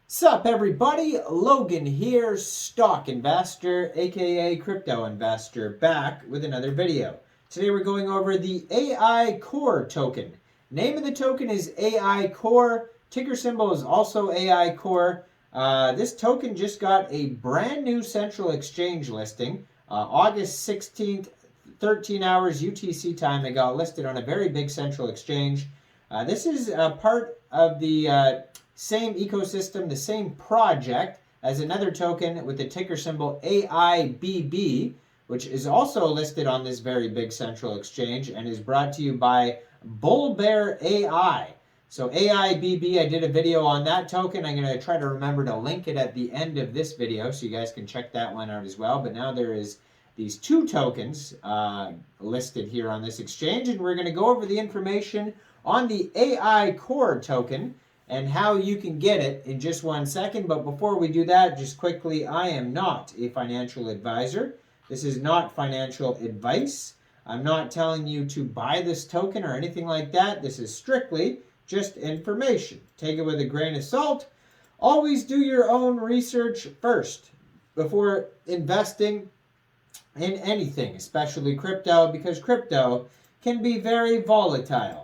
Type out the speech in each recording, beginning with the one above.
Sup everybody, Logan here, stock investor, aka crypto investor, back with another video. Today we're going over the Aicore token. Name of the token is Aicore, ticker symbol is also Aicore. This token just got a brand new central exchange listing, August 16th, 13 hours UTC time. It got listed on a very big central exchange. This is part of the same ecosystem, the same project as another token with the ticker symbol Aibb, which is also listed on this very big central exchange and is brought to you by Bullbear AI. So Aibb, I did a video on that token. I'm going to try to remember to link it at the end of this video so you guys can check that one out as well. But now there is these two tokens listed here on this exchange, and we're going to go over the information on the Aicore token and how you can get it in just 1 second. But before we do that, just quickly, I am not a financial advisor. This is not financial advice. I'm not telling you to buy this token or anything like that. This is strictly just information. Take it with a grain of salt. Always do your own research first before investing in anything, especially crypto, because crypto can be very volatile.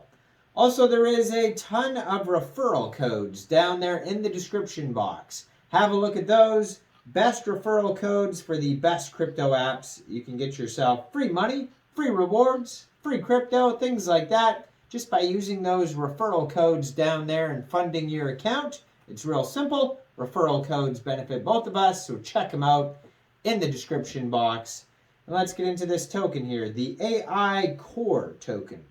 Also, there is a ton of referral codes down there in the description box. Have a look at those. Best referral codes for the best crypto apps. You can get yourself free money, free rewards, free crypto, things like that, just by using those referral codes down there and funding your account. It's real simple. Referral codes benefit both of us, so check them out in the description box. And let's get into this token here, the Aicore token.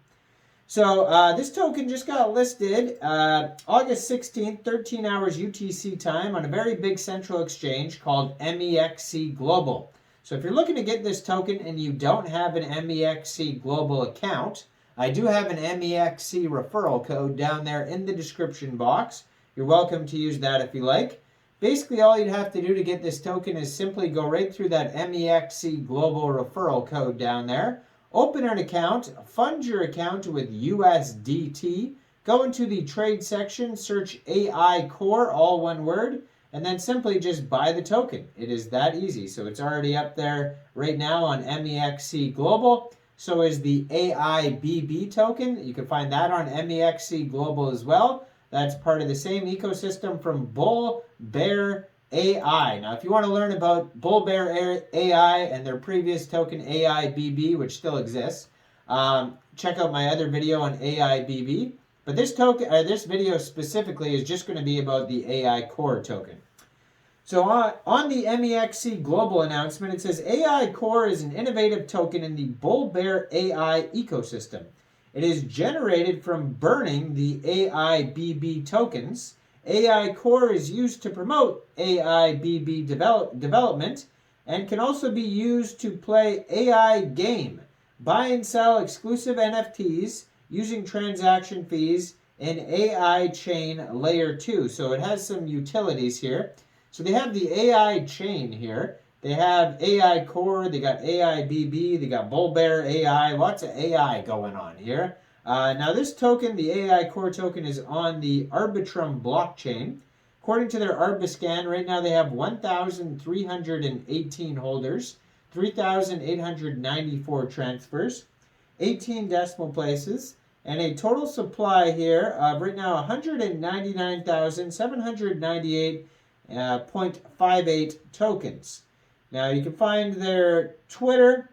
So this token just got listed August 16th, 13 hours UTC time on a very big central exchange called Mexc Global. So if you're looking to get this token and you don't have an Mexc Global account, I do have an Mexc referral code down there in the description box. You're welcome to use that if you like. Basically, all you'd have to do to get this token is simply go right through that Mexc Global referral code down there. Open an account, fund your account with USDT, go into the trade section, search Aicore, all one word, and then simply just buy the token. It is that easy. So it's already up there right now on Mexc Global. So is the Aibb token. You can find that on Mexc Global as well. That's part of the same ecosystem from Bullbear AI. Now, if you want to learn about Bullbear AI and their previous token Aibb, which still exists, check out my other video on Aibb. But this video specifically is just going to be about the Aicore token. So on the Mexc Global announcement, it says Aicore is an innovative token in the Bullbear AI ecosystem. It is generated from burning the Aibb tokens. Aicore is used to promote Aibb development and can also be used to play Aigame, buy and sell exclusive NFTs using transaction fees in Aichain Layer 2. So it has some utilities here. So they have the Aichain here. They have Aicore, they got Aibb, they got Bullbear AI, lots of AI going on here. Now this token, the Aicore token, is on the Arbitrum blockchain. According to their Arbiscan, right now they have 1,318 holders, 3,894 transfers, 18 decimal places, and a total supply here of right now 199,798.58 tokens. Now you can find their Twitter.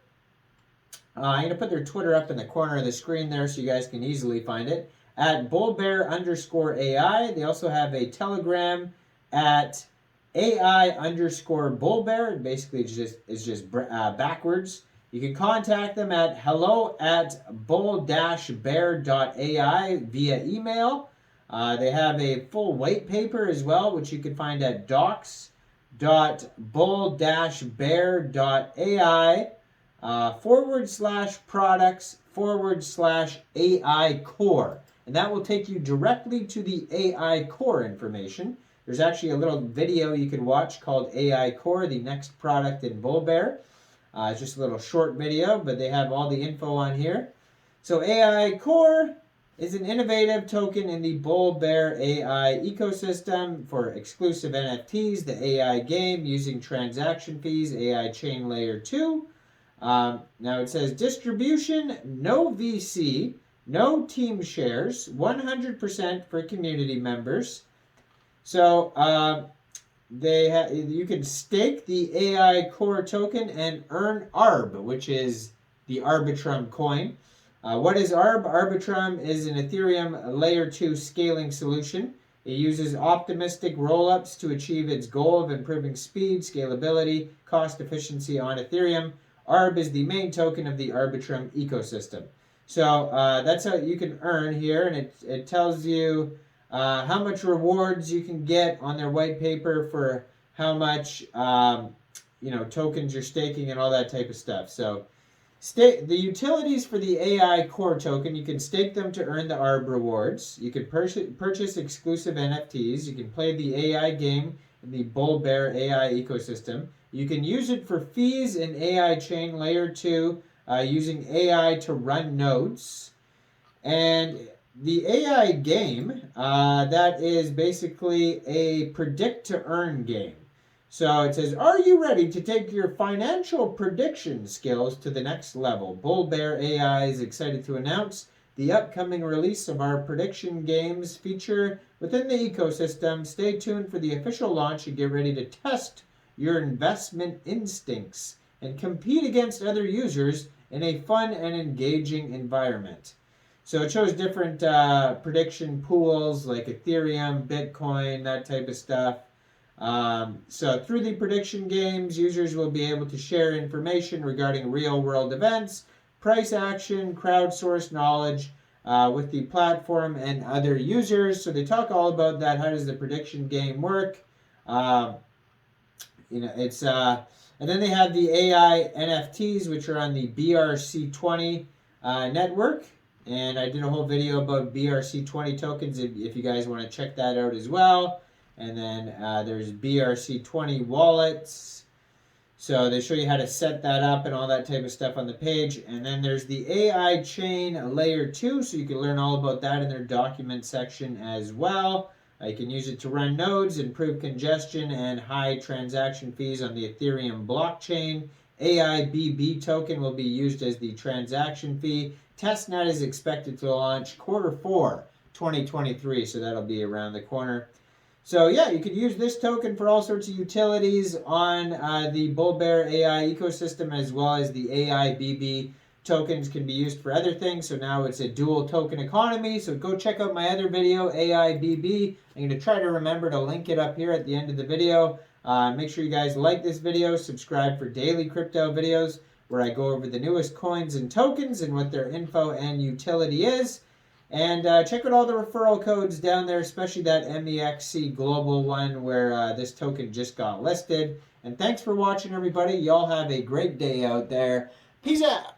I'm going to put their Twitter up in the corner of the screen there so you guys can easily find it. At Bullbear_AI. They also have a Telegram at AI_Bullbear. It basically is just backwards. You can contact them at hello@bull-bear.ai via email. They have a full white paper as well, which you can find at docs.bull-bear.ai /products/Aicore. And that will take you directly to the Aicore information. There's actually a little video you can watch called Aicore, the next product in Bullbear. It's just a little short video, but they have all the info on here. So Aicore is an innovative token in the Bullbear AI ecosystem for exclusive NFTs, the Aigame using transaction fees, Aichain Layer 2. Now it says distribution, no VC, no team shares, 100% for community members. So you can stake the Aicore token and earn Aibb, which is the Arbitrum coin. What is Aibb? Arbitrum is an Ethereum Layer 2 scaling solution. It uses optimistic rollups to achieve its goal of improving speed, scalability, cost efficiency on Ethereum. Aibb is the main token of the Arbitrum ecosystem. So that's how you can earn here, and it tells you how much rewards you can get on their white paper for how much tokens you're staking and all that type of stuff. So the utilities for the Aicore token, you can stake them to earn the Aibb rewards. You can purchase exclusive NFTs. You can play the Aigame in the Bullbear AI ecosystem. You can use it for fees in Aichain Layer 2 using AI to run nodes. And the Aigame, that is basically a predict-to-earn game. So it says, are you ready to take your financial prediction skills to the next level? Bullbear AI is excited to announce the upcoming release of our prediction games feature within the ecosystem. Stay tuned for the official launch and get ready to test your investment instincts and compete against other users in a fun and engaging environment. So it shows different prediction pools like Ethereum, Bitcoin, that type of stuff. So through the prediction games, users will be able to share information regarding real-world events, price action, crowdsourced knowledge with the platform and other users. So they talk all about that. How does the prediction game work? It's and then they have the AI NFTs, which are on the BRC20 network. And I did a whole video about BRC20 tokens if you guys want to check that out as well. And then there's BRC20 wallets. So they show you how to set that up and all that type of stuff on the page. And then there's the Aichain Layer 2. So you can learn all about that in their document section as well. You can use it to run nodes, improve congestion, and high transaction fees on the Ethereum blockchain. Aibb token will be used as the transaction fee. Testnet is expected to launch Q4 2023, so that'll be around the corner. So yeah, you could use this token for all sorts of utilities on the Bullbear AI ecosystem, as well as the Aibb tokens can be used for other things. So now it's a dual token economy. So go check out my other video, Aibb. I'm going to try to remember to link it up here at the end of the video. Make sure you guys like this video, subscribe for daily crypto videos where I go over the newest coins and tokens and what their info and utility is. And check out all the referral codes down there, especially that Mexc global one where this token just got listed. And thanks for watching, everybody. Y'all have a great day out there. Peace out.